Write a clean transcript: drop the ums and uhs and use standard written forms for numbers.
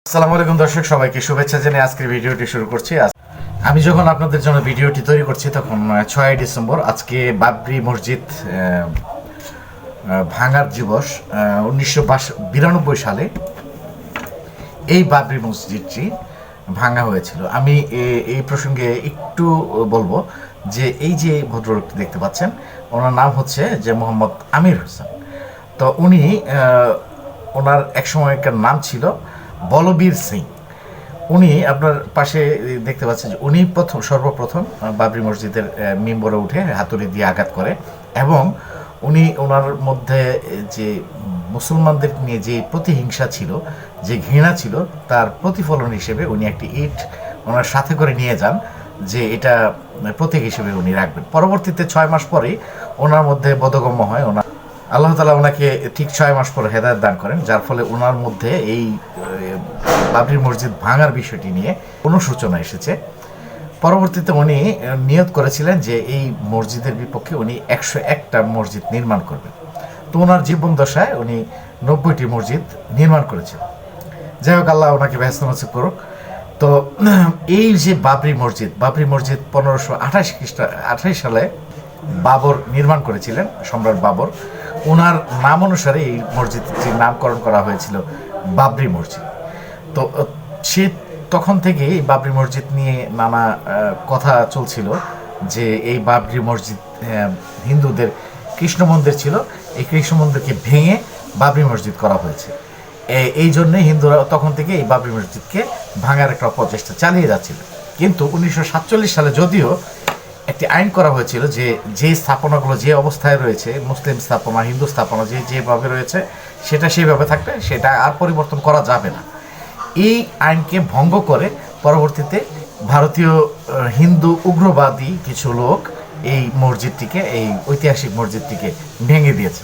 আসসালামু আলাইকুম দর্শক, সবাইকে শুভেচ্ছা জানিয়ে আজকের ভিডিওটি শুরু করছি। আমি যখন আপনাদের জন্য ভিডিওটি তৈরি করছি তখন 6 ডিসেম্বর, আজকে বাবরি মসজিদ ভাঙার দিবস। 1992 সালে এই বাবরি মসজিদটি ভাঙা হয়েছিল। আমি এই প্রসঙ্গে একটু বলবো যে এই যে ভদ্রলোকটি দেখতে পাচ্ছেন, ওনার নাম হচ্ছে যে মোহাম্মদ আমির হোসেন। তো উনি ওনার এক সময়কার নাম ছিল বলবীর সিং। উনি আপনার পাশে দেখতে পাচ্ছেন যে উনি সর্বপ্রথম বাবরি মসজিদের মিম্বরে উঠে হাতুড়ি দিয়ে আঘাত করে এবং উনি ওনার মধ্যে যে মুসলমানদের নিয়ে যে প্রতিহিংসা ছিল, যে ঘৃণা ছিল, তার প্রতিফলন হিসেবে উনি একটি ইট ওনার সাথে করে নিয়ে যান, যে এটা প্রতীক হিসেবে উনি রাখবেন। পরবর্তীতে 6 মাস পরেই ওনার মধ্যে বোধগম্য হয়, ওনার আল্লাহ তাআলা ওনাকে ঠিক 6 মাস পরে হেদায়েত দান করেন, যার ফলে ওনার মধ্যে এই বাবরি মসজিদ ভাঙার বিষয়টি নিয়ে অনুশোচনা এসেছে। পরবর্তীতে উনি নিয়ত করেছিলেন যে এই মসজিদের বিপক্ষে উনি 101টা মসজিদ নির্মাণ করবেন। তো ওনার জীবন দশায় উনি 90টি মসজিদ নির্মাণ করেছেন। যাই হোক, আল্লাহ ওনাকে ব্যস্ত নসিব করুক। তো এই যে বাবরি মসজিদ 1528 সালে বাবর নির্মাণ করেছিলেন, সম্রাট বাবর। ওনার নাম অনুসারে এই মসজিদটির নামকরণ করা হয়েছিল বাবরি মসজিদ। তো সে তখন থেকে এই বাবরি মসজিদ নিয়ে নানা কথা চলছিল যে এই বাবরি মসজিদ হিন্দুদের কৃষ্ণ মন্দির ছিল, এই কৃষ্ণ মন্দিরকে ভেঙে বাবরি মসজিদ করা হয়েছে। এই জন্যে হিন্দুরা তখন থেকে এই বাবরি মসজিদকে ভাঙার একটা অপচেষ্টা চালিয়ে যাচ্ছিল। কিন্তু 1947 সালে যদিও একটি আইন করা হয়েছিল যে যে স্থাপনাগুলো যে অবস্থায় রয়েছে, মুসলিম স্থাপনা, হিন্দু স্থাপনা যেভাবে রয়েছে সেটা সেইভাবে থাকবে, সেটা আর পরিবর্তন করা যাবে না। এই আইনকে ভঙ্গ করে পরবর্তীতে ভারতীয় হিন্দু উগ্রবাদী কিছু লোক এই মসজিদটিকে, এই ঐতিহাসিক মসজিদটিকে ভেঙে দিয়েছে।